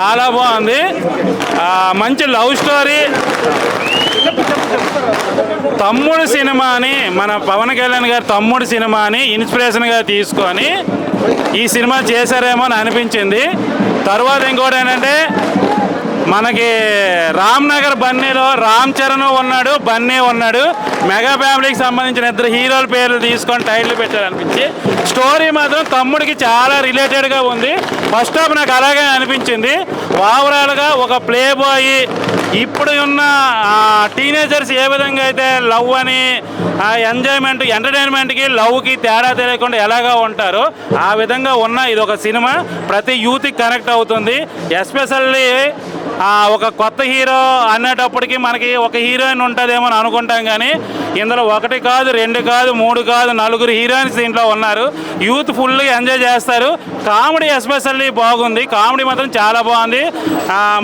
చాలా బాగుంది. మంచి లవ్ స్టోరీ. తమ్ముడు సినిమాని మన పవన్ కళ్యాణ్ గారి తమ్ముడు సినిమాని ఇన్స్పిరేషన్గా తీసుకొని ఈ సినిమా చేశారేమో అని అనిపించింది. తర్వాత ఇంకోటి ఏంటంటే మనకి రామ్నగర్ బన్నీలో రామ్ చరణ్ ఉన్నాడు, బన్నీ ఉన్నాడు. మెగా ఫ్యామిలీకి సంబంధించిన ఇద్దరు హీరోల పేర్లు తీసుకొని టైటిల్ పెట్టారనిపించి స్టోరీ మాత్రం తమ్ముడికి చాలా రిలేటెడ్గా ఉంది. ఫస్ట్ హాఫ్ నాకు అలాగే అనిపించింది. ఓవరాల్గా ఒక ప్లే బాయ్ ఇప్పుడు ఉన్న టీనేజర్స్ ఏ విధంగా అయితే లవ్ అని ఎంజాయ్మెంట్ ఎంటర్టైన్మెంట్కి లవ్కి తేడా తెలియకుండా ఎలాగా ఉంటారో ఆ విధంగా ఉన్న ఇది ఒక సినిమా ప్రతి యూత్కి కనెక్ట్ అవుతుంది. ఎస్పెషల్లీ ఒక కొత్త హీరో అనేటప్పటికి మనకి ఒక హీరోయిన్ ఉంటుందేమో అని అనుకుంటాం, కానీ ఇందులో ఒకటి కాదు, రెండు కాదు, మూడు కాదు, నలుగురు హీరోయిన్స్ దీంట్లో ఉన్నారు. యూత్ ఫుల్గా ఎంజాయ్ చేస్తారు. కామెడీ ఎస్పెషల్లీ బాగుంది. కామెడీ మాత్రం చాలా బాగుంది.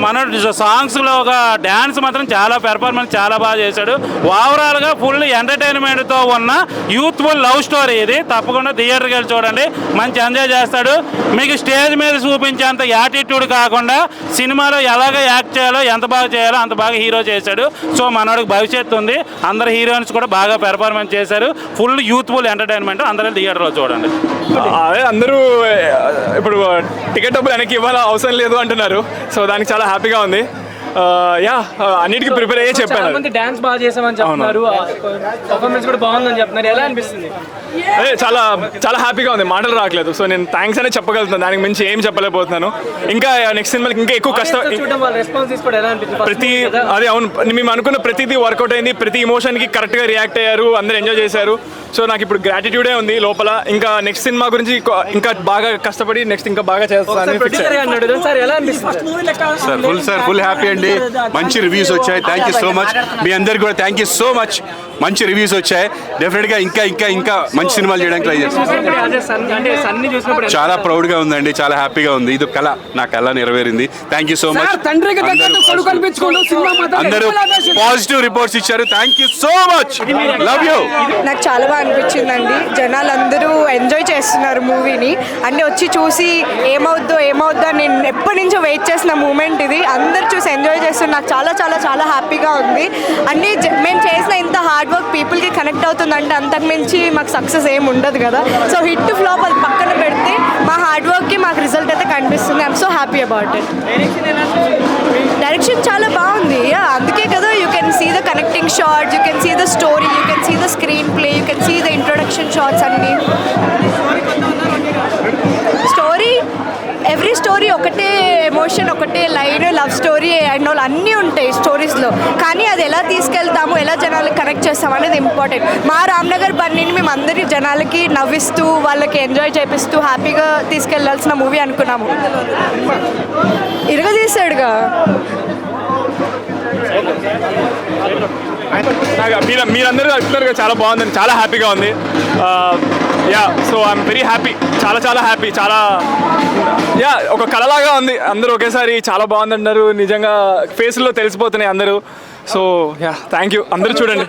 మన సాంగ్స్లో ఒక డ్యాన్స్ మాత్రం చాలా పెర్ఫార్మెన్స్ చాలా బాగా చేశాడు. ఓవరాల్గా ఫుల్ ఎంటర్టైన్మెంట్తో ఉన్న యూత్ఫుల్ లవ్ స్టోరీ ఇది. తప్పకుండా థియేటర్కి వెళ్ళి చూడండి, మంచి ఎంజాయ్ చేస్తాడు. మీకు స్టేజ్ మీద చూపించేంత యాటిట్యూడ్ కాకుండా సినిమాలో ఎలాగ యాక్ట్ చేయాలో ఎంత బాగా చేయాలో అంత బాగా హీరో చేశాడు. సో మనోడికి భవిష్యత్తు ఉంది. అందరు హీరోయిన్స్ కూడా బాగా పెర్ఫార్మెన్స్ చేశారు. Full youthful entertainment. అందరూ థియేటర్లో చూడండి. అదే అందరూ ఇప్పుడు టికెట్ డబ్బులు వెనక్కి ఇవ్వాల అవసరం లేదు అంటున్నారు. సో దానికి చాలా హ్యాపీగా ఉంది. అన్నిటికీ ప్రిపేర్ అయ్యే చెప్పాను. డాన్స్ బాగా చేసామని చెప్తున్నారు, పర్ఫార్మెన్స్ కూడా బాగుందని చెప్తున్నారు. ఎలా అనిపిస్తుంది? అదే చాలా చాలా హ్యాపీగా ఉంది. మాటలు రావట్లేదు. సో నేను థ్యాంక్స్ అనే చెప్పగలుగుతాను. దానికి మించి ఏం చెప్పలేకపోతున్నాను. ఇంకా నెక్స్ట్ సినిమాకి ఇంకా ఎక్కువ కష్టం. ప్రతి అదే అవును, మేము అనుకున్న ప్రతిదీ వర్కౌట్ అయింది. ప్రతి ఇమోషన్కి కరెక్ట్గా రియాక్ట్ అయ్యారు. అందరూ ఎంజాయ్ చేశారు. సో నాకు ఇప్పుడు గ్రాటిట్యూడే ఉంది లోపల. ఇంకా నెక్స్ట్ సినిమా గురించి ఇంకా బాగా కష్టపడి నెక్స్ట్ ఇంకా బాగా చేస్తాను. ఫుల్ హ్యాపీ అండి. మంచి రివ్యూస్ వచ్చాయి. Thank you so much. మీ అందరికి కూడా థ్యాంక్ యూ సో మచ్. మంచి రివ్యూస్ వచ్చాయి. డెఫినెట్గా ఇంకా ఇంకా ఇంకా మంచి సినిమాలు చేయడానికి ట్రై చేస్తాం. చాలా ప్రౌడ్గా ఉందండి. చాలా హ్యాపీగా ఉంది. ఇది కళ, నా కళ నెరవేరింది. Thank you so much. అందరూ పాజిటివ్ రిపోర్ట్స్ ఇచ్చారు. Thank you so much. Love you. నాకు చాలా బాగా అనిపించిందండి. జనాలు అందరూ ఎంజాయ్ చేస్తున్నారు మూవీని. అంటే వచ్చి చూసి ఏమవుద్దో అని నేను ఎప్పటి నుంచో వెయిట్ చేసిన మూమెంట్ ఇది. అందరు చూసి ఎంజాయ్ చేస్తున్నారు. నాకు చాలా చాలా చాలా హ్యాపీగా ఉంది. అన్నీ మేము చేసిన ఇంత హార్డ్ వర్క్ పీపుల్కి కనెక్ట్ అవుతుందంటే అంతకు మించి మాకు సక్సెస్ ఏమి ఉండదు కదా. సో హిట్ ఫ్లాప్ అది పక్కన పెడితే మా హార్డ్ వర్క్కి మాకు రిజల్ట్ అయితే కనిపిస్తుంది. I'm so happy about it. Direction చాలా బాగుంది. అందుకే కదా you can see the connecting shorts, you can see the story, you can see the screenplay, you can see the introduction shorts అన్నీ. Story every story ఒకటే emotion, ఒకటే line, love story and all అన్నీ ఉంటాయి స్టోరీస్లో. కానీ అది ఎలా తీసుకెళ్తాము, ఎలా జనాలకు కనెక్ట్ చేస్తాము అనేది ఇంపార్టెంట్. మా రామ్నగర్ బన్నీని మేము అందరి జనాలకి నవ్విస్తూ వాళ్ళకి ఎంజాయ్ చేపిస్తూ హ్యాపీగా తీసుకెళ్లాల్సిన మూవీ అనుకున్నాము. ఇరగదీశాడుగా. మీరందరూ చెప్తున్నారు చాలా బాగుందని. చాలా హ్యాపీగా ఉంది. So I'm very happy. చాలా చాలా హ్యాపీ. చాలా ఒక కళలాగా ఉంది. అందరూ ఒకేసారి చాలా బాగుంది అంటారు. నిజంగా ఫేస్లో తెలిసిపోతున్నాయి అందరూ. So thank you. అందరూ చూడండి.